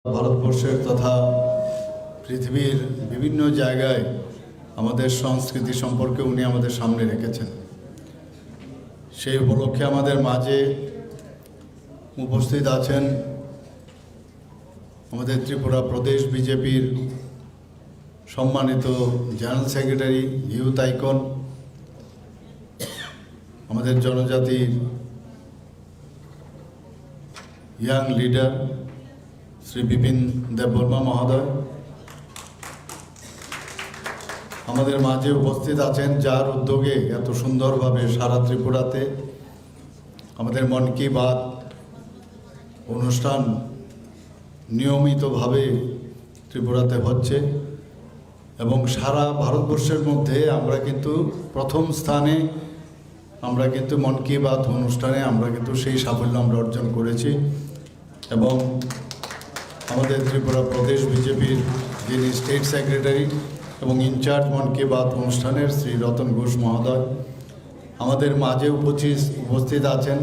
ভারতবর্ষের তথা পৃথিবীর বিভিন্ন জায়গায় আমাদের সংস্কৃতি সম্পর্কে উনি আমাদের সামনে রেখেছেন। সেই উপলক্ষে আমাদের মাঝে উপস্থিত আছেন আমাদের ত্রিপুরা প্রদেশ বিজেপির সম্মানিত জেনারেল সেক্রেটারি, ইউথ আইকন, আমাদের জনজাতির ইয়াং লিডার শ্রী বিপিন দেববর্মা মহোদয় আমাদের মাঝে উপস্থিত আছেন, যার উদ্যোগে এত সুন্দরভাবে সারা ত্রিপুরাতে আমাদের মন কি বাত অনুষ্ঠান নিয়মিতভাবে ত্রিপুরাতে হচ্ছে এবং সারা ভারতবর্ষের মধ্যে আমরা কিন্তু প্রথম স্থানে আমরা কিন্তু মন কি বাত অনুষ্ঠানে আমরা কিন্তু সেই সাফল্য আমরা অর্জন করেছি। এবং আমাদের ত্রিপুরা প্রদেশ বিজেপির যিনি স্টেট সেক্রেটারি এবং ইনচার্জ মন কি বাত অনুষ্ঠানের শ্রী রতন ঘোষ মহোদয় আমাদের মাঝে উপস্থিত আছেন।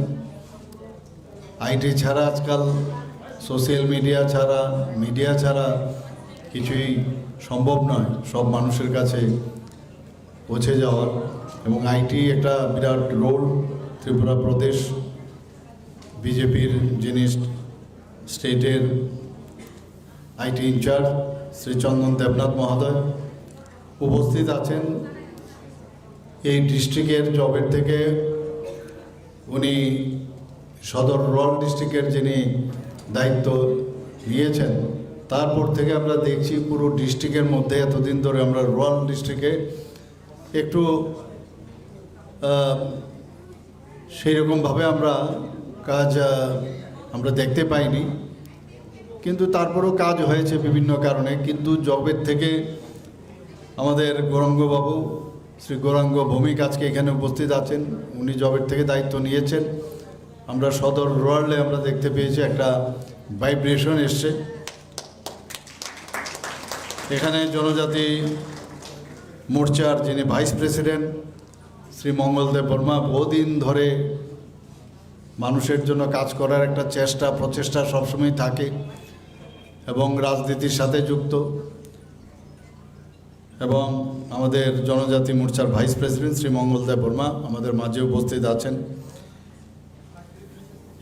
আইটি ছাড়া আজকাল সোশ্যাল মিডিয়া ছাড়া কিছুই সম্ভব নয় সব মানুষের কাছে পৌঁছে যাওয়ার, এবং আইটি একটা বিরাট রোল। ত্রিপুরা প্রদেশ বিজেপির যিনি স্টেটের আইটি ইনচার্জ শ্রী চন্দন দেবনাথ মহোদয় উপস্থিত আছেন। এই ডিস্ট্রিক্টের জবের থেকে উনি সদর রুরাল ডিস্ট্রিক্টের যিনি দায়িত্ব নিয়েছেন, তারপর থেকে আমরা দেখছি পুরো ডিস্ট্রিক্টের মধ্যে এতদিন ধরে আমরা রুরাল ডিস্ট্রিক্টে একটু সেই রকমভাবে আমরা কাজ আমরা দেখতে পাইনি, কিন্তু তারপরেও কাজ হয়েছে বিভিন্ন কারণে। কিন্তু জবের থেকে আমাদের গৌরাঙ্গবাবু, শ্রী গৌরাঙ্গ ভৌমিক আজকে এখানে উপস্থিত আছেন। উনি জবের থেকে দায়িত্ব নিয়েছেন। আমরা সদর রুরালে আমরা দেখতে পেয়েছি একটা ভাইব্রেশন এসছে। এখানে জনজাতি মোর্চার যিনি ভাইস প্রেসিডেন্ট শ্রী মঙ্গল দেববর্মা বহুদিন ধরে মানুষের জন্য কাজ করার একটা প্রচেষ্টা সবসময় থাকে এবং রাজনীতির সাথে যুক্ত। এবং আমাদের জনজাতি মোর্চার ভাইস প্রেসিডেন্ট শ্রী মঙ্গল দেববর্মা আমাদের মাঝে উপস্থিত আছেন।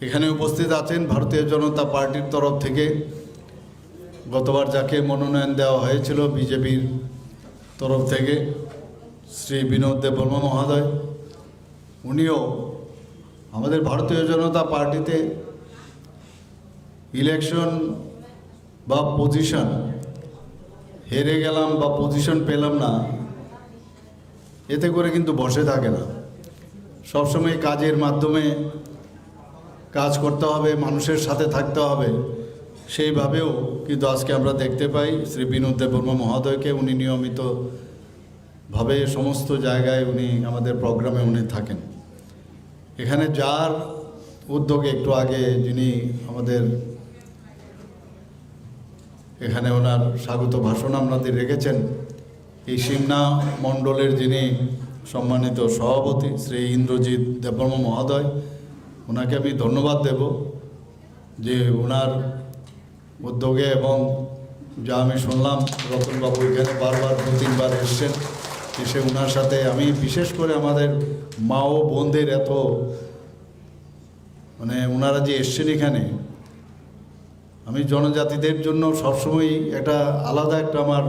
এখানে উপস্থিত আছেন ভারতীয় জনতা পার্টির তরফ থেকে গতবার যাকে মনোনয়ন দেওয়া হয়েছিল বিজেপির তরফ থেকে শ্রী বিনোদ দেববর্মা মহোদয়। উনিও আমাদের ভারতীয় জনতা পার্টিতে ইলেকশন বা পজিশন হেরে গেলাম বা পজিশন পেলাম না, এতে করে কিন্তু বসে থাকে না। সবসময় কাজের মাধ্যমে কাজ করতে হবে, মানুষের সাথে থাকতে হবে। সেইভাবেও কিন্তু আজকে আমরা দেখতে পাই শ্রী বিনোদ দেববর্মা মহোদয়কে। উনি নিয়মিতভাবে সমস্ত জায়গায় উনি আমাদের প্রোগ্রামে উনি থাকেন। এখানে যার উদ্যোগে একটু আগে যিনি আমাদের এখানে ওনার স্বাগত ভাষণ আপনাদের রেখেছেন, এই সিমনা মণ্ডলের যিনি সম্মানিত সভাপতি শ্রী ইন্দ্রজিৎ দেববর্মা মহোদয়, ওনাকে আমি ধন্যবাদ দেব যে ওনার উদ্যোগে, এবং যা আমি শুনলাম রতনবাবু এখানে বারবার 2-3 বার এসছেন, এসে ওনার সাথে আমি বিশেষ করে আমাদের মা ও বোনদের এত ওনারা যে এসছেন এখানে, আমি জনজাতিদের জন্য সবসময় একটা আলাদা আমার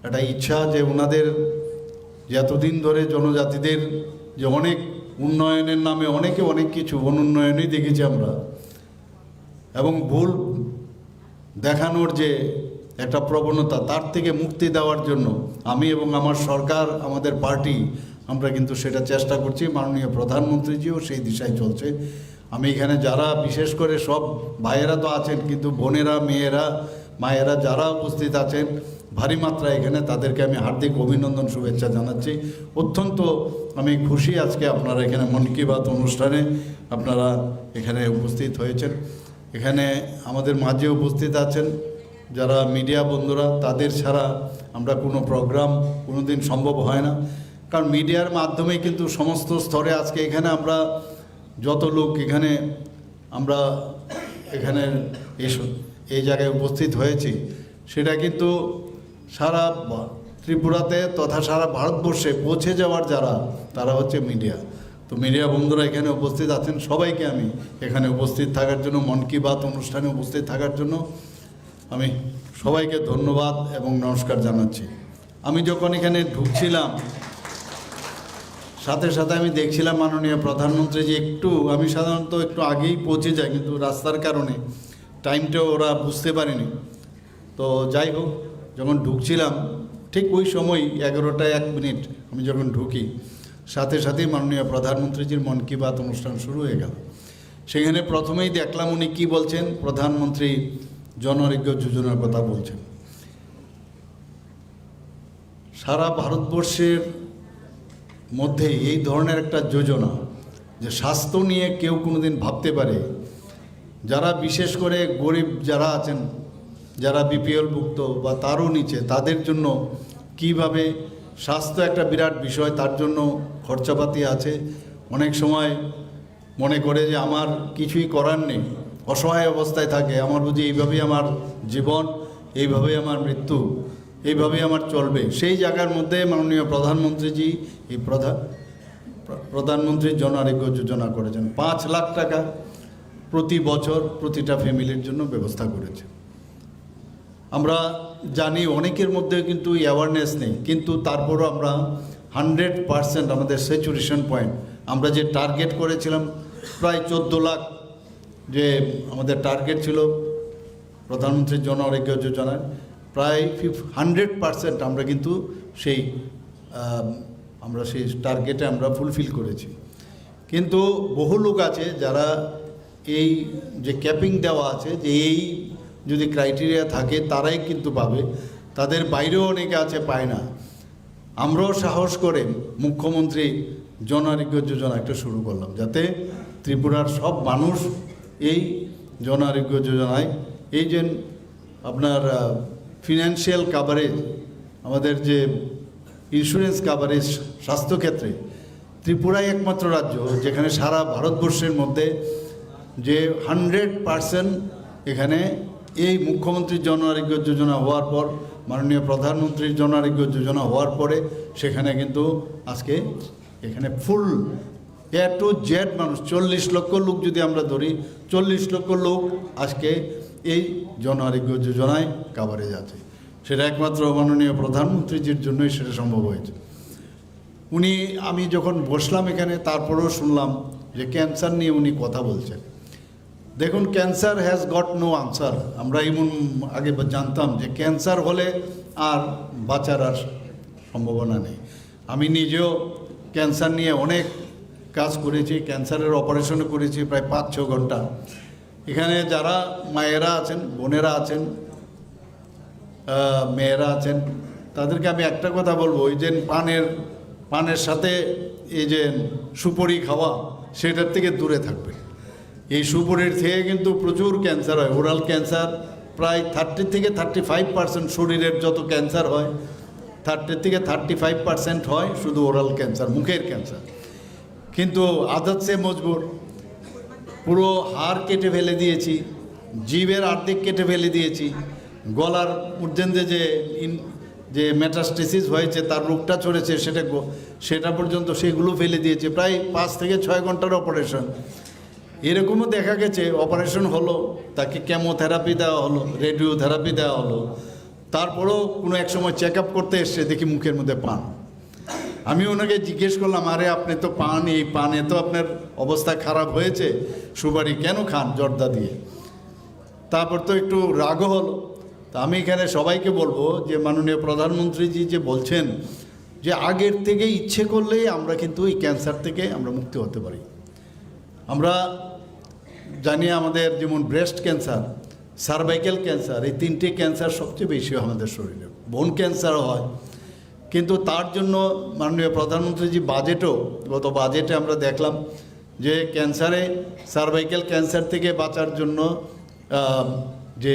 একটা ইচ্ছা যে ওনাদের যে এতদিন ধরে জনজাতিদের যে অনেক উন্নয়নের নামে অনেক কিছু অনুন্নয়নই দেখেছি আমরা, এবং ভুল দেখানোর যে একটা প্রবণতা, তার থেকে মুক্তি দেওয়ার জন্য আমি এবং আমার সরকার, আমাদের পার্টি, আমরা কিন্তু সেটা চেষ্টা করছি। মাননীয় প্রধানমন্ত্রীজিও সেই দিশায় চলছে। আমি এখানে যারা বিশেষ করে সব ভাইয়েরা তো আছেন, কিন্তু বোনেরা, মেয়েরা, মায়েরা যারা উপস্থিত আছেন ভারী মাত্রায় এখানে, তাদেরকে আমি হার্দিক অভিনন্দন, শুভেচ্ছা জানাচ্ছি। অত্যন্ত আমি খুশি আজকে আপনারা এখানে মন কি বাত অনুষ্ঠানে আপনারা এখানে উপস্থিত হয়েছেন। এখানে আমাদের মাঝে উপস্থিত আছেন যারা মিডিয়া বন্ধুরা, তাদের ছাড়া আমরা কোনো প্রোগ্রাম কোনো দিন সম্ভব হয় না, কারণ মিডিয়ার মাধ্যমে কিন্তু সমস্ত স্তরে আজকে এখানে আমরা যত লোক এখানে আমরা এখানে এই জায়গায় উপস্থিত হয়েছি, সেটা কিন্তু সারা ত্রিপুরাতে তথা সারা ভারতবর্ষে পৌঁছে যাওয়ার যারা, তারা হচ্ছে মিডিয়া। তো মিডিয়া বন্ধুরা এখানে উপস্থিত আছেন, সবাইকে আমি এখানে উপস্থিত থাকার জন্য, মন কি বাত অনুষ্ঠানে উপস্থিত থাকার জন্য আমি সবাইকে ধন্যবাদ এবং নমস্কার জানাচ্ছি। আমি যখন এখানে ঢুকছিলাম, সাথে সাথে আমি দেখছিলাম মাননীয় প্রধানমন্ত্রী যে আমি সাধারণত একটু আগেই পৌঁছে যাই, কিন্তু রাস্তার কারণে টাইমটা ওরা বুঝতে পারেনি। তো যাই হোক, যখন ঢুকছিলাম ঠিক ওই সময় 11টা 1 মিনিট আমি যখন ঢুকি, সাথে সাথেই মাননীয় প্রধানমন্ত্রীজির মন কি বাত অনুষ্ঠান শুরু হয়ে গেল। সেখানে প্রথমেই দেখলাম উনি কি বলছেন, প্রধানমন্ত্রী জন আরোগ্য যোজনার কথা বলছেন। সারা ভারতবর্ষের মধ্যে এই ধরনের একটা যোজনা, যে স্বাস্থ্য নিয়ে কেউ কোনোদিন ভাবতে পারে, যারা বিশেষ করে গরিব যারা আছেন, যারা বিপিএলভুক্ত বা তারও নিচে, তাদের জন্য কিভাবে স্বাস্থ্য একটা বিরাট বিষয়, তার জন্য খরচাপাতি আছে। অনেক সময় মনে করে যে আমার কিছুই করার নেই, অসহায় অবস্থায় থাকে, আমার বুঝি এইভাবেই আমার জীবন, এইভাবেই আমার মৃত্যু, এইভাবেই আমার চলবে। সেই জায়গার মধ্যে মাননীয় প্রধানমন্ত্রীজি এই প্রধানমন্ত্রী জন আরোগ্য যোজনা করেছেন। 5 লাখ টাকা প্রতি বছর প্রতিটা ফ্যামিলির জন্য ব্যবস্থা করেছে। আমরা জানি অনেকের মধ্যে কিন্তু অ্যাওয়ারনেস নেই, কিন্তু তারপরও আমরা 100% আমাদের স্যাচুরেশন পয়েন্ট, আমরা যে টার্গেট করেছিলাম প্রায় 14 লাখ, যে আমাদের টার্গেট ছিল প্রধানমন্ত্রী জন আরোগ্য যোজনার, প্রায় 100% আমরা কিন্তু সেই টার্গেটে আমরা ফুলফিল করেছি। কিন্তু বহু লোক আছে যারা এই যে ক্যাপিং দেওয়া আছে, যে এই যদি ক্রাইটেরিয়া থাকে তারাই কিন্তু পাবে, তাদের বাইরেও অনেকে আছে পায় না। আমরাও সাহস করে মুখ্যমন্ত্রী জন আরোগ্য যোজনা একটা শুরু করলাম, যাতে ত্রিপুরার সব মানুষ এই জন আরোগ্য যোজনায়, এই যে আপনার ফিনান্সিয়াল কাভারেজ, আমাদের যে ইন্স্যুরেন্স কাভারেজ স্বাস্থ্যক্ষেত্রে, ত্রিপুরাই একমাত্র রাজ্য যেখানে সারা ভারতবর্ষের মধ্যে যে 100% এখানে এই মুখ্যমন্ত্রীর জন আরোগ্য যোজনা হওয়ার পর, মাননীয় প্রধানমন্ত্রীর জন আরোগ্য যোজনা হওয়ার পরে, সেখানে কিন্তু আজকে এখানে ফুল A to Z মানুষ, 40 লক্ষ লোক যদি আমরা ধরি, 40 লক্ষ লোক আজকে এই জন আরোগ্য যোজনায় কাভারেজ আছে। সেটা একমাত্র মাননীয় প্রধানমন্ত্রীজির জন্যই সেটা সম্ভব হয়েছে। আমি যখন বসলাম এখানে, তারপরেও শুনলাম যে ক্যান্সার নিয়ে উনি কথা বলছেন। দেখুন, cancer has got no answer. আমরা এমন আগে জানতাম যে ক্যান্সার হলে আর বাঁচার আর সম্ভাবনা নেই। আমি নিজেও ক্যান্সার নিয়ে অনেক কাজ করেছি, ক্যান্সারের অপারেশনও করেছি প্রায় 5-6 ঘন্টা। এখানে যারা মায়েরা আছেন, বোনেরা আছেন, মেয়েরা আছেন, তাদেরকে আমি একটা কথা বলবো, ওই যে পানের সাথে এই যে সুপারি খাওয়া, সেটার থেকে দূরে থাকবে। এই সুপারির থেকে কিন্তু প্রচুর ক্যান্সার হয়, ওরাল ক্যান্সার প্রায় 30 থেকে 35%। শরীরের যত ক্যান্সার হয় 30 থেকে 35% হয় শুধু ওরাল ক্যান্সার, মুখের ক্যান্সার। কিন্তু আদত সে মজবুর, পুরো হাড় কেটে ফেলে দিয়েছি, জিভের অর্ধেক কেটে ফেলে দিয়েছি, গলার পর্যন্ত যে মেটাস্টেসিস হয়েছে, তার রোগটা চড়েছে, সেটা পর্যন্ত সেগুলো ফেলে দিয়েছে। প্রায় 5 থেকে 6 ঘন্টার অপারেশন। এরকমও দেখা গেছে অপারেশন হলো, তাকে কেমোথেরাপি দেওয়া হলো, রেডিওথেরাপি দেওয়া হলো, তারপরেও কোনো এক সময় চেক আপ করতে এসছে, দেখি মুখের মধ্যে পান। আমি ওনাকে জিজ্ঞেস করলাম, আরে আপনি তো এই পানে তো আপনার অবস্থা খারাপ হয়েছে, সুপারি কেন খান জর্দা দিয়ে? তারপর তো একটু রাগও হলো। তা আমি এখানে সবাইকে বলবো যে মাননীয় প্রধানমন্ত্রীজি যে বলছেন যে আগের থেকে ইচ্ছে করলেই আমরা কিন্তু এই ক্যান্সার থেকে আমরা মুক্তি হতে পারি। আমরা জানি আমাদের যেমন ব্রেস্ট ক্যান্সার, সার্ভাইকাল ক্যান্সার, এই 3টে ক্যান্সার সবচেয়ে বেশি হয় আমাদের শরীরে। বোন ক্যান্সারও হয়, কিন্তু তার জন্য মাননীয় প্রধানমন্ত্রীজি গত বাজেটে আমরা দেখলাম যে সার্ভাইকাল ক্যান্সার থেকে বাঁচার জন্য যে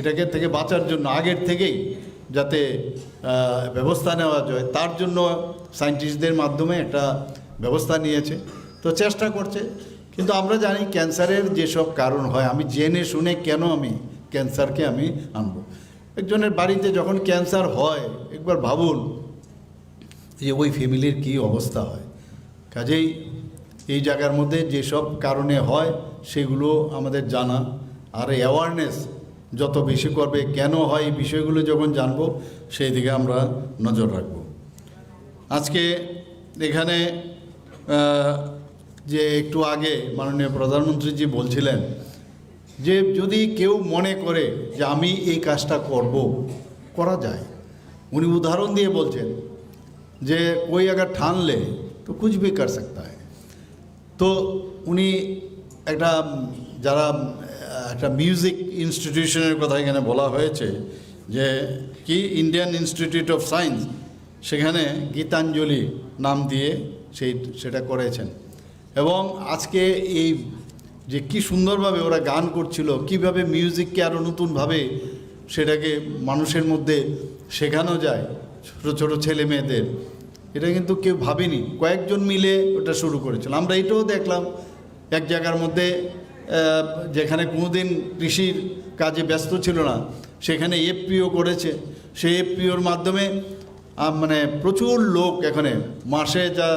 এটাকে থেকে বাঁচার জন্য আগের থেকেই যাতে ব্যবস্থা নেওয়া যায়, তার জন্য সায়েন্টিস্টদের মাধ্যমে একটা ব্যবস্থা নিয়েছে। তো চেষ্টা করছে। কিন্তু আমরা জানি ক্যান্সারের যেসব কারণ হয়, আমি জেনে শুনে কেন আমি ক্যান্সারকে আমি আনবো? একজনের বাড়িতে যখন ক্যান্সার হয়, একবার ভাবুন যে ওই ফ্যামিলির কী অবস্থা হয়। কাজেই এই জায়গার মধ্যে যেসব কারণে হয় সেগুলো আমাদের জানা, আর অ্যাওয়ারনেস যত বেশি করবে কেন হয় এই বিষয়গুলো যখন জানবো, সেই দিকে আমরা নজর রাখব। আজকে এখানে যে একটু আগে মাননীয় প্রধানমন্ত্রীজি বলছিলেন যে যদি কেউ মনে করে যে আমি এই কাজটা করব, করা যায়। উনি উদাহরণ দিয়ে বলছেন যে कोई अगर ठान ले तो कुछ भी कर सकता है। তো উনি একটা যারা একটা মিউজিক ইনস্টিটিউশনের কথা এখানে বলা হয়েছে যে কি ইন্ডিয়ান ইনস্টিটিউট অফ সায়েন্স, সেখানে গীতাঞ্জলি নাম দিয়ে সেটা করেছেন। এবং আজকে এই যে কি সুন্দরভাবে ওরা গান করছিল, কিভাবে মিউজিককে আরও নতুনভাবে সেটাকে মানুষের মধ্যে শেখানো যায় ছোটো ছোটো ছেলে মেয়েদের, এটা কিন্তু কেউ ভাবেনি। কয়েকজন মিলে ওটা শুরু করেছিল। আমরা এটাও দেখলাম এক জায়গার মধ্যে যেখানে কোনোদিন কৃষির কাজে ব্যস্ত ছিল না, সেখানে এফপিও করেছে। সেই এফপিওর মাধ্যমে মানে প্রচুর লোক এখানে মাসে যা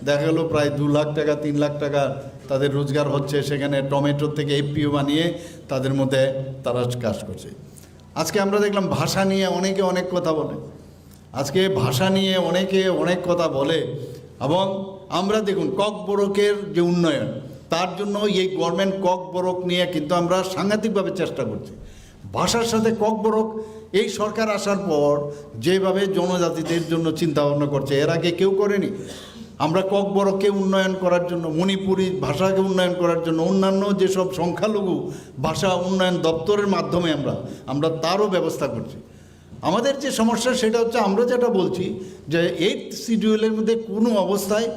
দেখা গেলো প্রায় 2 লাখ টাকা 3 লাখ টাকা তাদের রোজগার হচ্ছে। সেখানে টমেটোর থেকে এফপিও বানিয়ে তাদের মধ্যে তারা কাজ করছে। আজকে আমরা দেখলাম ভাষা নিয়ে অনেকে অনেক কথা বলে। আজকে ভাষা নিয়ে অনেকে অনেক কথা বলে, এবং আমরা দেখুন ককবরকের যে উন্নয়ন, তার জন্য এই গভর্নমেন্ট ককবরক নিয়ে কিন্তু আমরা সাংঘাতিকভাবে চেষ্টা করছি। ভাষার সাথে ককবরক এই সরকার আসার পর যেভাবে জনজাতিদের জন্য চিন্তা ভাবনা করছে, এর আগে কেউ করেনি। আমরা ককবরককে উন্নয়ন করার জন্য, মণিপুরি ভাষাকে উন্নয়ন করার জন্য, অন্যান্য যেসব সংখ্যালঘু ভাষা উন্নয়ন দপ্তরের মাধ্যমে আমরা তারও ব্যবস্থা করছি। আমাদের যে সমস্যা সেটা হচ্ছে আমরা যেটা বলছি যে 8th শিডিউলের মধ্যে কোনো অবস্থায়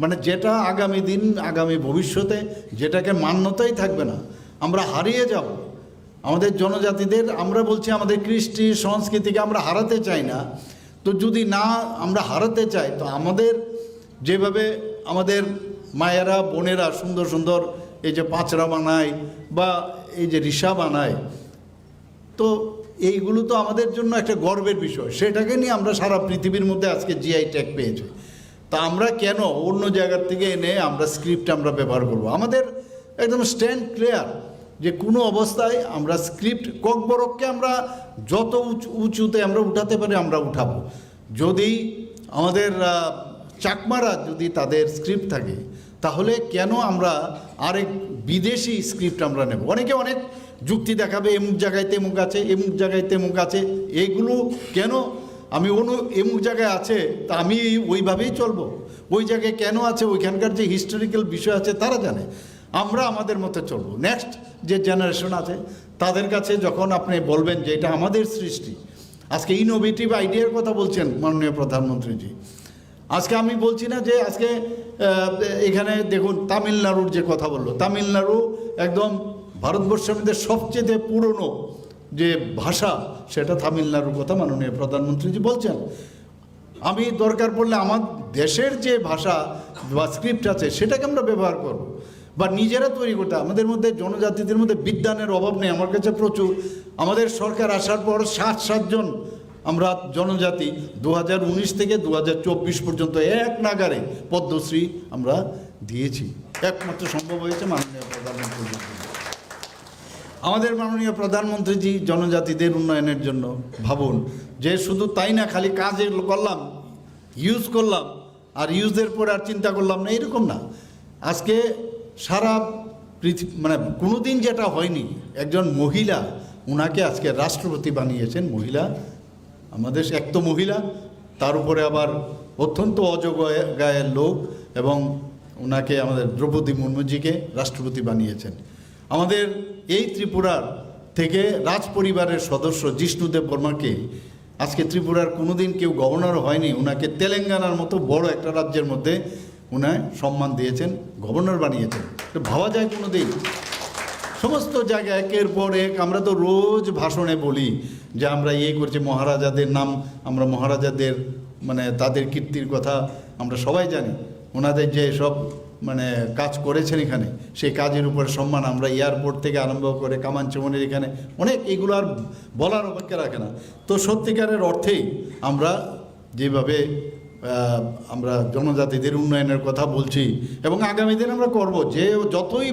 মানে যেটা আগামী দিন আগামী ভবিষ্যতে যেটাকে মান্যতাই থাকবে না, আমরা হারিয়ে যাব আমাদের জনজাতিদের। আমরা বলছি আমাদের কৃষ্টি সংস্কৃতিকে আমরা হারাতে চাই না। তো যদি না আমরা হারাতে চাই, তো আমাদের যেভাবে আমাদের মায়েরা বোনেরা সুন্দর সুন্দর এই যে পাঁচরা বানায় বা এই যে রিসা বানায়, তো এইগুলো তো আমাদের জন্য একটা গর্বের বিষয়। সেটাকে নিয়ে আমরা সারা পৃথিবীর মধ্যে আজকে জিআই ট্যাগ পেয়েছি। তা আমরা কেন অন্য জায়গার থেকে এনে আমরা স্ক্রিপ্ট আমরা ব্যবহার করব? আমাদের একদম স্ট্যান্ড ক্লিয়ার যে কোনো অবস্থায় আমরা স্ক্রিপ্ট ককবরককে আমরা যত উঁচুতে আমরা উঠাতে পারি আমরা উঠাবো। যদি আমাদের চাকমারা যদি তাদের স্ক্রিপ্ট থাকে, তাহলে কেন আমরা আরেক বিদেশি স্ক্রিপ্ট আমরা নেব? অনেকে অনেক যুক্তি দেখাবে, এমুক জায়গায় তেমুক আছে, এমুক জায়গায় তেমুক আছে। এইগুলো কেন আমি এমুক জায়গায় আছে তা আমি ওইভাবেই চলবো? ওই জায়গায় কেন আছে, ওইখানকার যে হিস্টোরিক্যাল বিষয় আছে তারা জানে। আমরা আমাদের মতো চলবো। নেক্সট যে জেনারেশন আছে তাদের কাছে যখন আপনি বলবেন যে এটা আমাদের সৃষ্টি, আজকে ইনোভেটিভ আইডিয়ার কথা বলছেন মাননীয় প্রধানমন্ত্রীজি। আজকে আমি বলছি না যে আজকে এখানে দেখুন তামিলনাড়ুর যে কথা বললো, তামিলনাড়ু একদম ভারতবর্ষের মধ্যে সবচেয়ে পুরনো যে ভাষা, সেটা তামিলনাড়ুর কথা মাননীয় প্রধানমন্ত্রীজি বলছেন। আমি দরকার পড়লে আমার দেশের যে ভাষা বা স্ক্রিপ্ট আছে সেটাকে আমরা ব্যবহার করব বা নিজেরা তৈরি করতে। আমাদের মধ্যে জনজাতিদের মধ্যে বিজ্ঞানের অভাব নেই, আমার কাছে প্রচুর। আমাদের সরকার আসার পর 60 জন আমরা জনজাতি 2019 থেকে 2024 পর্যন্ত এক নাগারে পদ্মশ্রী আমরা দিয়েছি। একমাত্র সম্ভব হয়েছে মাননীয় প্রধানমন্ত্রী। আমাদের মাননীয় প্রধানমন্ত্রীজি জনজাতিদের উন্নয়নের জন্য ভাবুন যে শুধু তাই না, খালি কাজে করলাম, ইউজ করলাম আর ইউজের পরে আর চিন্তা করলাম না, এরকম না। আজকে সারা পৃথিবী মানে কোনো দিন যেটা হয়নি, একজন মহিলা ওনাকে আজকে রাষ্ট্রপতি বানিয়েছেন। মহিলা, আমাদের এক তো মহিলা, তার উপরে আবার অত্যন্ত অযোগ্যের লোক, এবং ওনাকে আমাদের দ্রৌপদী মুর্মুজিকে রাষ্ট্রপতি বানিয়েছেন। আমাদের এই ত্রিপুরার থেকে রাজ পরিবারের সদস্য জিষ্ণুদেব বর্মাকে আজকে ত্রিপুরার কোনোদিন কেউ গভর্নর হয়নি, ওনাকে তেলেঙ্গানার মতো বড় একটা রাজ্যের মধ্যে উনায় সম্মান দিয়েছেন, গভর্নর বানিয়েছেন। তো ভাবা যায় কোনো দিন? সমস্ত জায়গায় একের পর এক আমরা তো রোজ ভাষণে বলি যে আমরা করছি, মহারাজাদের নাম, আমরা মহারাজাদের মানে তাদের কীর্তির কথা আমরা সবাই জানি। ওনাদের যে সব মানে কাজ করেছেন এখানে, সেই কাজের উপরে সম্মান আমরা এয়ারপোর্ট থেকে আরম্ভ করে কামানচমনের এখানে অনেক, এগুলো আর বলার অপেক্ষা রাখে না। তো সত্যিকারের অর্থেই আমরা যেভাবে আমরা জনজাতিদের উন্নয়নের কথা বলছি এবং আগামী দিন আমরা করব, যে যতই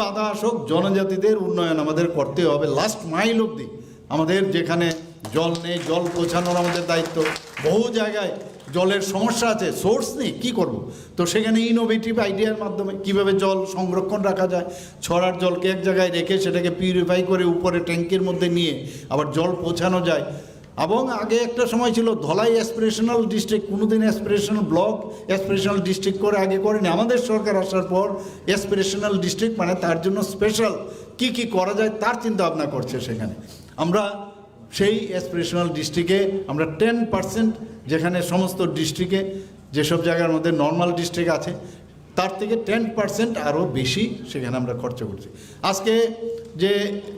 বাধা আসুক জনজাতিদের উন্নয়ন আমাদের করতে হবে লাস্ট মাইল অবধি। আমাদের যেখানে জল নেই, জল পৌঁছানোর আমাদের দায়িত্ব। বহু জায়গায় জলের সমস্যা আছে, সোর্স নেই, কী করব? তো সেখানে ইনোভেটিভ আইডিয়ার মাধ্যমে কীভাবে জল সংরক্ষণ রাখা যায়, ছড়ার জলকে এক জায়গায় রেখে সেটাকে পিউরিফাই করে উপরে ট্যাঙ্কের মধ্যে নিয়ে আবার জল পৌঁছানো যায়। এবং আগে একটা সময় ছিল ধলাই অ্যাসপিরেশনাল ডিস্ট্রিক্ট, কোনোদিন অ্যাসপিরেশনাল ব্লক অ্যাসপিরেশনাল ডিস্ট্রিক্ট করে আগে করেনি। আমাদের সরকার আসার পর অ্যাসপিরেশনাল ডিস্ট্রিক্ট মানে তার জন্য স্পেশাল কি করা যায় তার চিন্তা ভাবনা করছে। সেখানে আমরা সেই অ্যাসপিরেশনাল ডিস্ট্রিক্টে আমরা 10%, যেখানে সমস্ত ডিস্ট্রিক্টে যেসব জায়গার মধ্যে নর্মাল ডিস্ট্রিক্ট আছে তার থেকে 10% আরও বেশি সেখানে আমরা খরচা করছি। আজকে যে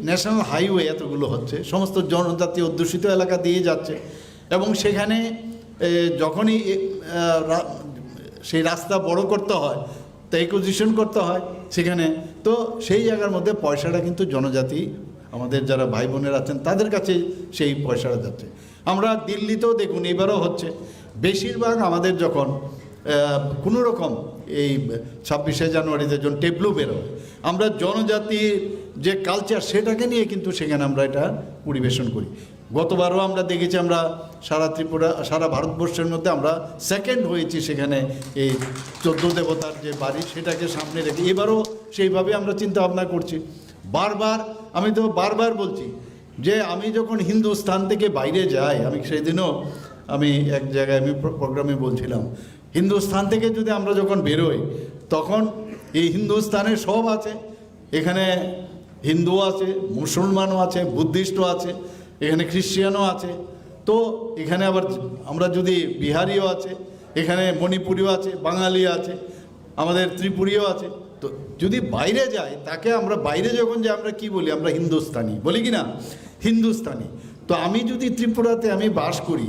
ন্যাশনাল হাইওয়ে এতগুলো হচ্ছে সমস্ত জনজাতি অধ্যুষিত এলাকা দিয়ে যাচ্ছে, এবং সেখানে যখনই সেই রাস্তা বড় করতে হয়, তো অ্যাকুইজিশন করতে হয় সেখানে, তো সেই জায়গার মধ্যে পয়সাটা কিন্তু জনজাতি আমাদের যারা ভাই বোনেরা আছেন তাদের কাছে সেই পয়সাটা যাচ্ছে। আমরা দিল্লিতেও দেখুন এবারও হচ্ছে, বেশিরভাগ আমাদের যখন কোনো রকম এই 26শে জানুয়ারিতে যখন টেবলু বেরোয়, আমরা জনজাতির যে কালচার সেটাকে নিয়ে কিন্তু সেখানে আমরা এটা পরিবেশন করি। গতবারও আমরা দেখেছি, আমরা সারা ত্রিপুরা, সারা ভারতবর্ষের মধ্যে আমরা সেকেন্ড হয়েছি সেখানে, এই 14 দেবতার যে বাড়ি সেটাকে সামনে রেখে। এবারও সেইভাবে আমরা চিন্তা ভাবনা করছি। আমি তো বারবার বলছি যে আমি যখন হিন্দুস্তান থেকে বাইরে যাই, আমি সেদিনও এক জায়গায় প্রোগ্রামে বলছিলাম, হিন্দুস্তান থেকে যদি আমরা যখন বেরোই তখন এই হিন্দুস্তানে সব আছে, এখানে হিন্দু আছে, মুসলমানও আছে, বুদ্ধিস্টও আছে, এখানে খ্রিস্টানও আছে, তো এখানে আবার আমরা যদি বিহারিও আছে, এখানে মণিপুরিও আছে, বাঙালি আছে, আমাদের ত্রিপুরীও আছে। তো যদি বাইরে যাই তাকে আমরা বাইরে যখন যাই আমরা কি বলি? আমরা হিন্দুস্তানি বলি কি না? হিন্দুস্তানি। তো আমি যদি ত্রিপুরাতে আমি বাস করি,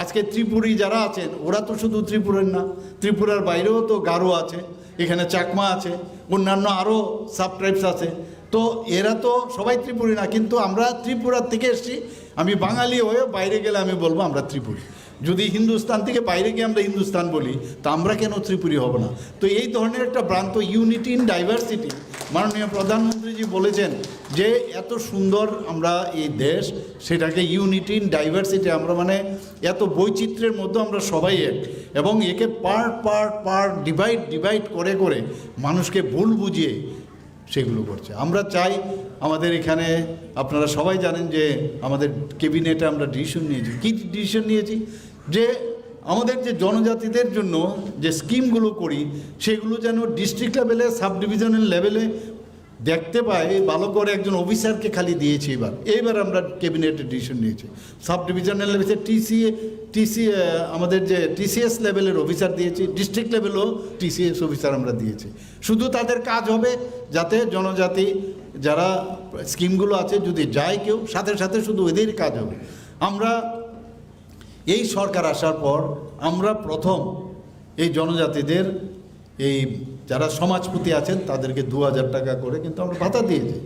আজকে ত্রিপুরী যারা আছেন ওরা তো শুধু ত্রিপুরার না, ত্রিপুরার বাইরেও তো গারো আছে, এখানে চাকমা আছে, অন্যান্য আরও সাব ট্রাইবস আছে। তো এরা তো সবাই ত্রিপুরী না, কিন্তু আমরা ত্রিপুরার থেকে এসেছি। আমি বাঙালি হয়ে বাইরে গেলে আমি বলবো আমরা ত্রিপুরী। যদি হিন্দুস্তান থেকে বাইরে গিয়ে আমরা হিন্দুস্তান বলি, তা আমরা কেন ত্রিপুরী হব না? তো এই ধরনের একটা ভ্রান্ত ইউনিটি ইন ডাইভার্সিটি, মাননীয় প্রধানমন্ত্রীজি বলেছেন যে এত সুন্দর আমরা এই দেশ, সেটাকে ইউনিটি ইন ডাইভার্সিটি, আমরা মানে এত বৈচিত্র্যের মধ্যে আমরা সবাই এক, এবং একে পার্ট ডিভাইড করে মানুষকে ভুল বুঝিয়ে সেগুলো করছে। আমরা চাই আমাদের এখানে, আপনারা সবাই জানেন যে আমাদের ক্যাবিনেটে আমরা ডিসিশন নিয়েছি। কী ডিসিশন নিয়েছি? যে আমাদের যে জনজাতিদের জন্য যে স্কিমগুলো করি সেগুলো যেন ডিস্ট্রিক্ট লেভেলে, সাব ডিভিশনাল লেভেলে দেখতে পাই, ভালো করে একজন অফিসারকে খালি দিয়েছি। এইবার আমরা ক্যাবিনেটে ডিসিশন নিয়েছি, সাব ডিভিশনাল লেভেলে আমাদের যে টিসিএস লেভেলের অফিসার দিয়েছি, ডিস্ট্রিক্ট লেভেলেও টিসিএস অফিসার আমরা দিয়েছি। শুধু তাদের কাজ হবে যাতে জনজাতি যারা স্কিমগুলো আছে যদি যায় কেউ, সাথে শুধু ওদেরই কাজ হবে। আমরা এই সরকার আসার পর আমরা প্রথম এই জনজাতিদের এই যারা সমাজপতি আছেন তাদেরকে 2000 টাকা করে কিন্তু আমরা ভাতা দিয়েছি।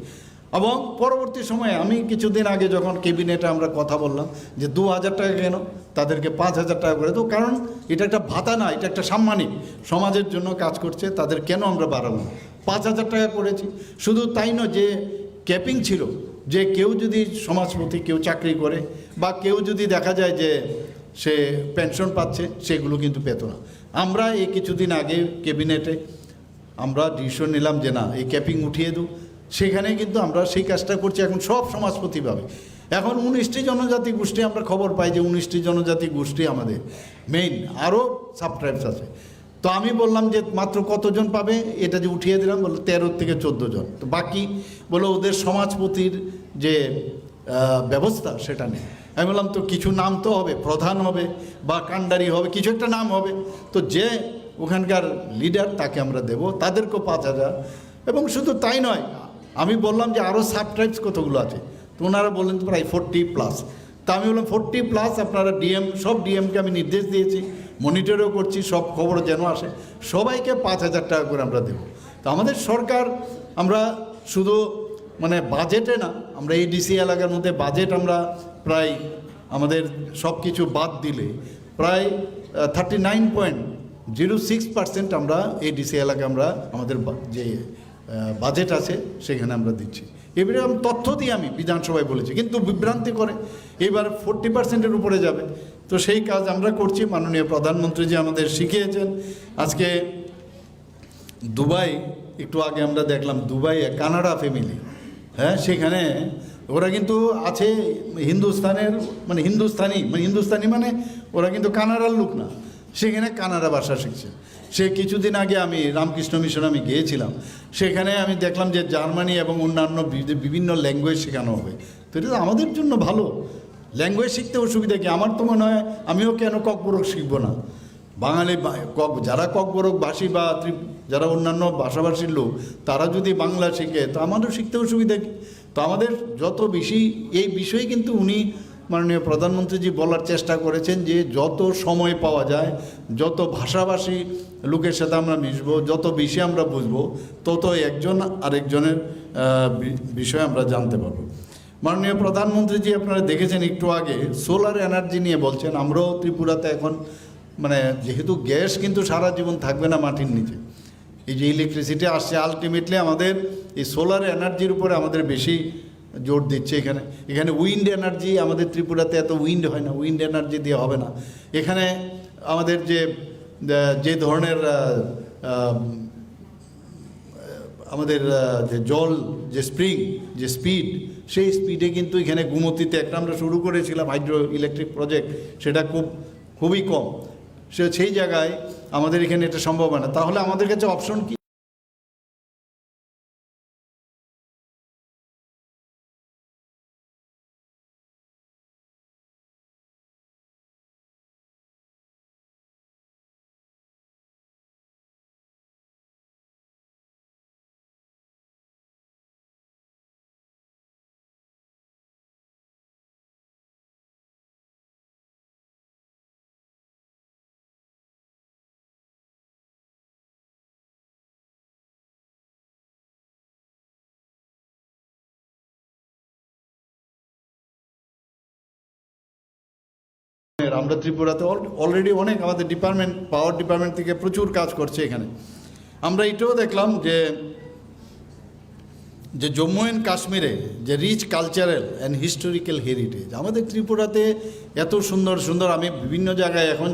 এবং পরবর্তী সময়ে আমি কিছুদিন আগে যখন ক্যাবিনেটে আমরা কথা বললাম যে 2000 টাকা কেন, তাদেরকে 5000 টাকা করে। তো কারণ এটা একটা ভাতা না, এটা একটা সাম্মানিক, সমাজের জন্য কাজ করছে, তাদের কেন আমরা বাড়াবো না? 5000 টাকা করেছি। শুধু তাই নয়, যে ক্যাপিং ছিল, যে কেউ যদি সমাজপতি কেউ চাকরি করে বা কেউ যদি দেখা যায় যে সে পেনশন পাচ্ছে, সেগুলো কিন্তু পেত না। আমরা এই কিছুদিন আগে ক্যাবিনেটে আমরা ডিসিশন নিলাম যে না, এই ক্যাপিং উঠিয়ে দেব। সেখানে কিন্তু আমরা সেই কাজটা করছি এখন সব সমাজপতিভাবে। এখন 19টি জনজাতি গোষ্ঠী, আমরা খবর পাই যে 19টি জনজাতি গোষ্ঠী আমাদের মেইন, আরও সাব ট্রাইবস আছে। তো আমি বললাম যে মাত্র কতজন পাবে, এটা যে উঠিয়ে দিলাম, বললো 13 থেকে 14 জন। তো বাকি বলো ওদের সমাজপতির যে ব্যবস্থা সেটা নেই। আমি বললাম তো কিছু নাম তো হবে, প্রধান হবে বা কান্ডারি হবে, কিছু একটা নাম হবে। তো যে ওখানকার লিডার তাকে আমরা দেব, তাদেরকেও 5000। এবং শুধু তাই নয়, আমি বললাম যে আরও সাব ট্রাইবস কতগুলো আছে, তো ওনারা বললেন প্রায় 40+। তা আমি বললাম 40+, আপনারা ডিএম, সব ডিএমকে আমি নির্দেশ দিয়েছি মনিটরও করছি, সব খবর যেন আসে। সবাইকে 5,000 টাকা করে আমরা দেব। তো আমাদের সরকার, আমরা শুধু মানে বাজেটে না, আমরা এই ডিসি এলাকার মধ্যে বাজেট আমরা প্রায় আমাদের সব কিছু বাদ দিলে প্রায় 39.06% আমরা এই ডিসি এলাকায় আমরা আমাদের যে বাজেট আছে সেখানে আমরা দিচ্ছি। এবারে আমি তথ্য দিয়ে আমি বিধানসভায় বলেছি, কিন্তু বিভ্রান্তি করে এবার 40%-এর উপরে যাবে। তো সেই কাজ আমরা করছি। মাননীয় প্রধানমন্ত্রী যে আমাদের শিখিয়েছেন। আজকে দুবাই, একটু আগে আমরা দেখলাম দুবাইয়ে কানাডা ফ্যামিলি, হ্যাঁ, সেখানে ওরা কিন্তু আছে হিন্দুস্তানের মানে হিন্দুস্তানি মানে ওরা কিন্তু কানাডার লোক না, সেখানে কানাডা ভাষা শিখছে। সে কিছুদিন আগে আমি রামকৃষ্ণ মিশন আমি গিয়েছিলাম, সেখানে আমি দেখলাম যে জার্মানি এবং অন্যান্য বিভিন্ন ল্যাঙ্গুয়েজ শেখানো হবে। তো এটা আমাদের জন্য ভালো। ল্যাঙ্গুয়েজ শিখতে অসুবিধা কি? আমার তো মনে হয় আমিও কেন ককবরক শিখবো না। বাঙালি যারা ককবরক ভাষী বা যারা অন্যান্য ভাষাভাষীর লোক, তারা যদি বাংলা শিখে তো আমারও শিখতে অসুবিধা কি? তো আমাদের যত বেশি এই বিষয়ে কিন্তু উনি মাননীয় প্রধানমন্ত্রীজি বলার চেষ্টা করেছেন যে যত সময় পাওয়া যায়, যত ভাষাভাষী লোকের সাথে আমরা মিশবো, যত বেশি আমরা বুঝবো, তত একজন আরেকজনের বিষয়ে আমরা জানতে পারবো। মাননীয় প্রধানমন্ত্রীজি আপনারা দেখেছেন একটু আগে সোলার এনার্জি নিয়ে বলছেন। আমরাও ত্রিপুরাতে এখন মানে যেহেতু গ্যাস কিন্তু সারা জীবন থাকবে না মাটির নিচে, এই যে ইলেকট্রিসিটি আসছে, আলটিমেটলি আমাদের এই সোলার এনার্জির উপরে আমাদের বেশি জোর দিচ্ছে। এখানে উইন্ড এনার্জি, আমাদের ত্রিপুরাতে এত উইন্ড হয় না, উইন্ড এনার্জি দিয়ে হবে না। এখানে আমাদের যে ধরনের আমাদের যে জল, যে স্প্রিং, যে স্পিড, সেই স্পিডে কিন্তু এখানে গুমতিতে একটা আমরা শুরু করেছিলাম হাইড্রো ইলেকট্রিক প্রজেক্ট, সেটা খুবই কম। সেই জায়গায় আমাদের এখানে এটা সম্ভব হয় না। তাহলে আমাদের কাছে অপশন কি? আমরা ত্রিপুরাতে অলরেডি অনেক আমাদের ডিপার্টমেন্ট, পাওয়ার ডিপার্টমেন্ট থেকে প্রচুর কাজ করছে এখানে। আমরা এটাও দেখলাম যে জম্মু অ্যান্ড কাশ্মীরে যে rich cultural and historical heritage, আমাদের ত্রিপুরাতে এত সুন্দর সুন্দর, আমি বিভিন্ন জায়গায় এখন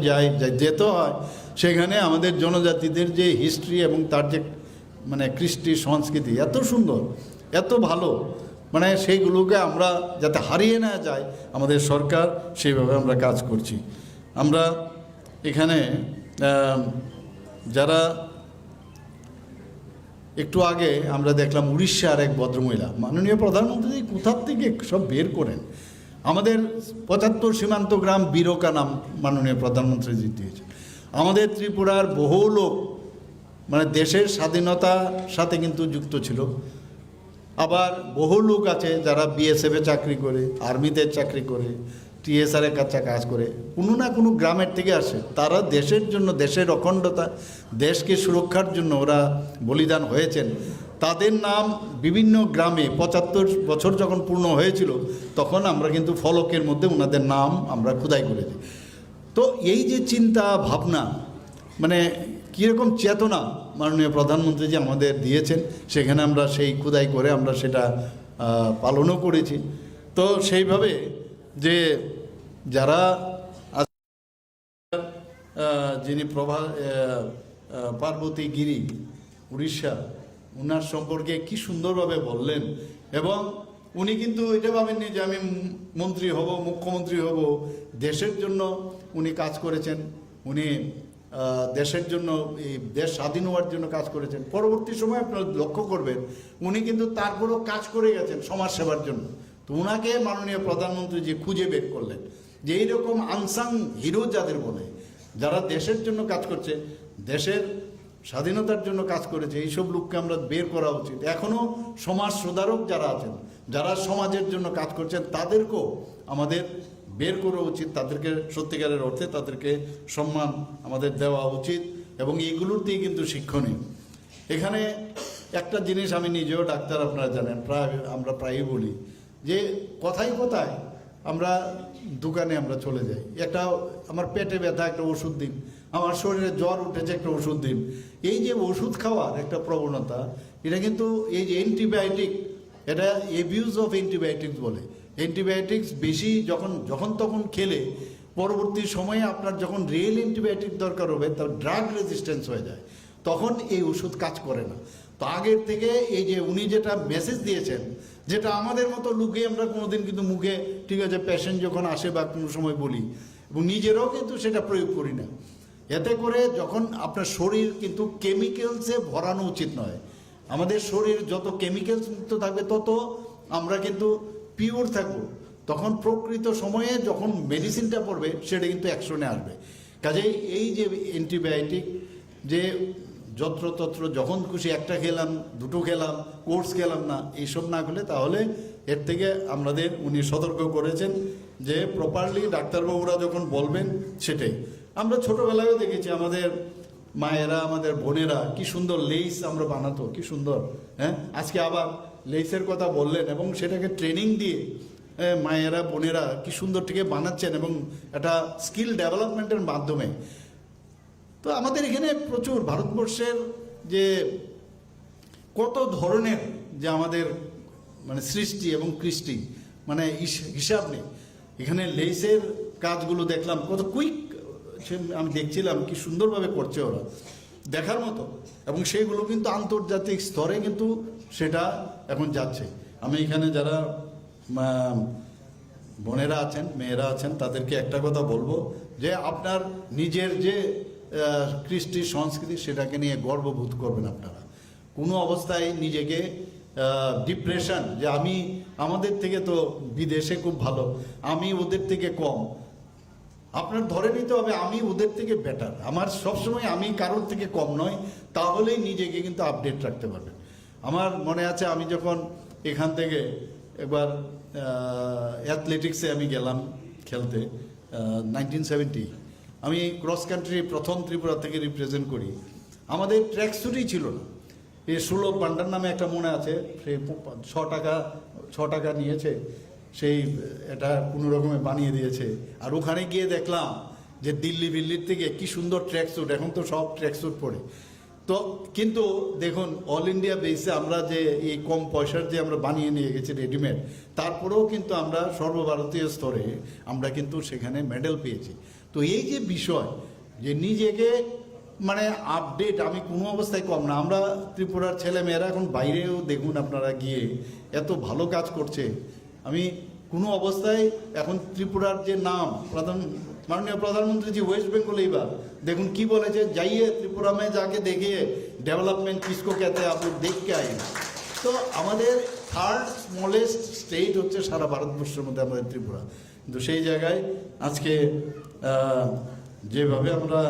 যেতে হয়, সেখানে আমাদের জনজাতিদের যে হিস্ট্রি এবং তার যে মানে কৃষ্টি সংস্কৃতি এত সুন্দর, এত ভালো, মানে সেইগুলোকে আমরা যাতে হারিয়ে না যায়, আমাদের সরকার সেইভাবে আমরা কাজ করছি। আমরা এখানে যারা একটু আগে আমরা দেখলাম উড়িষ্যার এক ভদ্রমহিলা, মাননীয় প্রধানমন্ত্রী কোথার থেকে সব বের করেন। আমাদের 75 সীমান্ত গ্রাম বীরকা নাম মাননীয় প্রধানমন্ত্রী দিয়েছে। আমাদের ত্রিপুরার বহু লোক মানে দেশের স্বাধীনতার সাথে কিন্তু যুক্ত ছিল। আবার বহু লোক আছে যারা বিএসএফে চাকরি করে, আর্মিতে চাকরি করে, টিএসআরের কাছে কাজ করে, কোনো না কোনো গ্রামের থেকে আসে। তারা দেশের জন্য, দেশের অখণ্ডতা, দেশকে সুরক্ষার জন্য ওরা বলিদান হয়েছেন। তাদের নাম বিভিন্ন গ্রামে 75 বছর যখন পূর্ণ হয়েছিল, তখন আমরা কিন্তু ফলকের মধ্যে ওনাদের নাম আমরা খোদাই করেছি। তো এই যে চিন্তা ভাবনা, মানে কীরকম চেতনা মাননীয় প্রধানমন্ত্রী যে আমাদের দিয়েছেন, সেখানে আমরা সেই খোদাই করে আমরা সেটা পালনও করেছি। তো সেইভাবে যে যারা যিনি পার্বতী গিরি উড়িষ্যা, ওনার সম্পর্কে কি সুন্দরভাবে বললেন। এবং উনি কিন্তু এটা ভাবেননি যে আমি মন্ত্রী হব, মুখ্যমন্ত্রী হব। দেশের জন্য উনি কাজ করেছেন, উনি দেশের জন্য, এই দেশ স্বাধীন হওয়ার জন্য কাজ করেছেন। পরবর্তী সময় আপনারা লক্ষ্য করবেন উনি কিন্তু তারপরেও কাজ করে গেছেন সমাজ সেবার জন্য। তো ওনাকে মাননীয় প্রধানমন্ত্রী যে খুঁজে বের করলেন যে এইরকম আনসাং হিরো যাদের বলে, যারা দেশের জন্য কাজ করছে, দেশের স্বাধীনতার জন্য কাজ করেছে, এইসব লোককে আমরা বের করা উচিত। এখনও সমাজ সুধারক যারা আছেন, যারা সমাজের জন্য কাজ করছেন, তাদেরকেও আমাদের বের করা উচিত, তাদেরকে সত্যিকারের অর্থে তাদেরকে সম্মান আমাদের দেওয়া উচিত, এবং এইগুলোর দিয়ে কিন্তু শিক্ষণীয়। এখানে একটা জিনিস আমি নিজেও ডাক্তার, আপনারা জানেন, আমরা প্রায়ই বলি যে কথায় কথায় আমরা দোকানে আমরা চলে যাই, একটা আমার পেটে ব্যথা একটা ওষুধ দিন, আমার শরীরে জ্বর উঠেছে একটা ওষুধ দিন। এই যে ওষুধ খাওয়ার একটা প্রবণতা, এটা কিন্তু এই যে অ্যান্টিবায়োটিক, এটা অ্যাবিউজ অফ অ্যান্টিবায়োটিক্স বলে। অ্যান্টিবায়োটিক্স বেশি যখন তখন খেলে পরবর্তী সময়ে আপনার যখন রিয়েল অ্যান্টিবায়োটিক দরকার হবে, তার ড্রাগ রেজিস্ট্যান্স হয়ে যায়, তখন এই ওষুধ কাজ করে না। তো আগের থেকে এই যে উনি যেটা মেসেজ দিয়েছেন, যেটা আমাদের মতো লোকে আমরা কোনোদিন কিন্তু মুখে, ঠিক আছে পেশেন্ট যখন আসে বা কোনো সময় বলি, এবং নিজেরাও কিন্তু সেটা প্রয়োগ করি না। এতে করে যখন আপনার শরীর কিন্তু কেমিক্যালসে ভরানো উচিত নয়। আমাদের শরীর যত কেমিক্যালস মুক্ত থাকবে তত আমরা কিন্তু পিওর থাকবো। তখন প্রকৃত সময়ে যখন মেডিসিনটা পড়বে সেটা কিন্তু অ্যাকশনে আসবে। কাজেই এই যে অ্যান্টিবায়োটিক, যে যত্রতত্র যখন খুশি একটা খেলাম, দুটো খেলাম, কোর্স খেলাম না, এইসব না খেলে তাহলে এর থেকে আমাদের উনি সতর্ক করেছেন যে প্রপারলি ডাক্তারবাবুরা যখন বলবেন সেটাই। আমরা ছোটোবেলায়ও দেখেছি আমাদের মায়েরা, আমাদের বোনেরা কি সুন্দর লেইস আমরা বানাতো, কি সুন্দর। হ্যাঁ, আজকে আবার লেইসের কথা বললেন এবং সেটাকে ট্রেনিং দিয়ে মায়েরা বোনেরা কি সুন্দর থেকে বানাচ্ছেন, এবং একটা স্কিল ডেভেলপমেন্টের মাধ্যমে। তো আমাদের এখানে প্রচুর ভারতবর্ষের যে কত ধরনের যে আমাদের মানে সৃষ্টি এবং কৃষ্টি, মানে হিসাব নেই। এখানে লেসের কাজগুলো দেখলাম কত কুইক, আমি দেখছিলাম কি সুন্দরভাবে করছে ওরা, দেখার মতো। এবং সেইগুলো কিন্তু আন্তর্জাতিক স্তরে কিন্তু সেটা এখন যাচ্ছে। আমি এখানে যারা বোনেরা আছেন, মেয়েরা আছেন, তাদেরকে একটা কথা বলবো যে আপনার নিজের যে কৃষ্টি সংস্কৃতি সেটাকে নিয়ে গর্ববোধ করবেন। আপনারা কোনো অবস্থায় নিজেকে ডিপ্রেশন, যে আমি আমাদের থেকে তো বিদেশে খুব ভালো, আমি ওদের থেকে কম, আপনার ধরে নিতে হবে আমি ওদের থেকে বেটার। আমার সবসময় আমি কারোর থেকে কম নয়, তাহলেই নিজেকে কিন্তু আপডেট রাখতে পারবেন। আমার মনে আছে আমি যখন এখান থেকে একবার অ্যাথলেটিক্সে আমি গেলাম খেলতে 1970, আমি ক্রস কান্ট্রি প্রথম ত্রিপুরা থেকে রিপ্রেজেন্ট করি। আমাদের ট্র্যাক স্যুটই ছিল না। এই সুলভ পান্ডার নামে একটা মনে আছে, সেই 6 টাকা নিয়েছে, সেই এটা কোনো রকমে বানিয়ে দিয়েছে। আর ওখানে গিয়ে দেখলাম যে দিল্লির থেকে কি সুন্দর ট্র্যাক স্যুট, এখন তো সব ট্র্যাক স্যুট পরে। তো কিন্তু দেখুন অল ইন্ডিয়া বেসে আমরা যে এই কম পয়সার যে আমরা বানিয়ে নিয়ে গেছি রেডিমেড, তারপরেও কিন্তু আমরা সর্বভারতীয় স্তরে আমরা কিন্তু সেখানে মেডেল পেয়েছি। তো এই যে বিষয় যে নিজেকে মানে আপডেট, আমি কোনো অবস্থায় কম না। আমরা ত্রিপুরার ছেলেমেয়েরা এখন বাইরেও দেখুন আপনারা গিয়ে এত ভালো কাজ করছে। আমি কোনো অবস্থায় এখন ত্রিপুরার যে নাম माननीय प्रधानमंत्री जी वेस्ट बंगाल एबार देखुन की बोले जाइए त्रिपुरा में जाके देखिए डेवलपमेंट किसको कहते हैं, आप लोग देख के आए। तो हमारे थार्ड स्मलेस्ट स्टेट होच्छे सारा भारतवर्षेर मध्य हमारे त्रिपुरा, किन्तु सेई जायगाय आजके जेभावे आमरा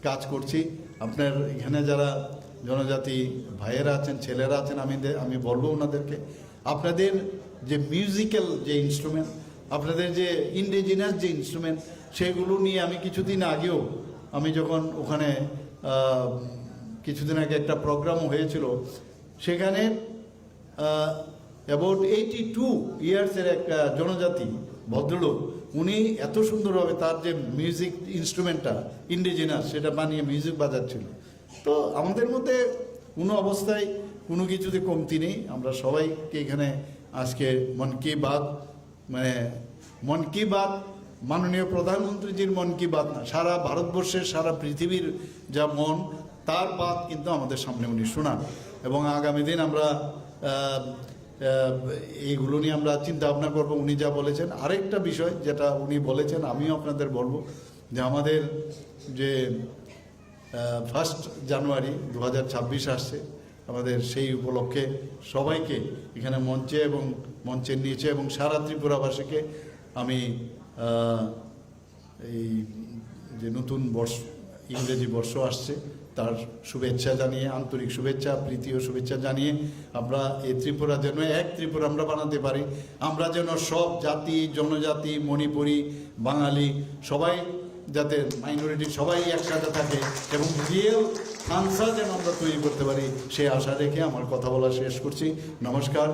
काज करছি আপনার এখানে যারা জনজাতি ভাইয়েরা আছেন ছেলেরা আছেন আমি বলবো ওনাদেরকে আপনাদের যে মিউজিক্যাল যে ইনস্ট্রুমেন্ট আপনাদের যে ইন্ডিজিনাস যে ইনস্ট্রুমেন্ট সেগুলো নিয়ে আমি কিছুদিন আগেও আমি যখন ওখানে কিছুদিন আগে একটা প্রোগ্রামও হয়েছিল সেখানে অ্যাবাউট 82 ইয়ার্সের একটা জনজাতি ভদ্রলোক উনি এত সুন্দরভাবে তার যে মিউজিক ইনস্ট্রুমেন্টটা ইন্ডিজিনাস সেটা বানিয়ে মিউজিক বাজাচ্ছিল। তো আমাদের মধ্যে কোনো অবস্থায় কোনো কিছুতে কমতি নেই। আমরা সবাইকে এখানে আজকে মন কি বাত মানে মন কি বাত মাননীয় প্রধানমন্ত্রীজির মন কি বাত না, সারা ভারতবর্ষের সারা পৃথিবীর যা মন তার বাত কিন্তু আমাদের সামনে উনি শোনান এবং আগামী দিন আমরা এইগুলো নিয়ে আমরা চিন্তা ভাবনা করব। উনি যা বলেছেন আরেকটা বিষয় যেটা উনি বলেছেন আমিও আপনাদের বলবো যে আমাদের যে 1 জানুয়ারি 2026 আসছে আমাদের সেই উপলক্ষে সবাইকে এখানে মঞ্চে এবং মঞ্চের নিচে এবং সারা ত্রিপুরাবাসীকে আমি এই যে নতুন বর্ষ ইংরেজি বর্ষ আসছে তার শুভেচ্ছা জানিয়ে, আন্তরিক শুভেচ্ছা, প্রীতি ও শুভেচ্ছা জানিয়ে আমরা এই ত্রিপুরা যেন এক ত্রিপুরা আমরা বানাতে পারি। আমরা যেন সব জাতি জনজাতি, মণিপুরী, বাঙালি সবাই যাতে মাইনরিটি সবাই একসাথে থাকে এবং রিয়েল খানসা যেন আমরা তৈরি করতে পারি, সেই আশা রেখে আমার কথা বলা শেষ করছি। নমস্কার।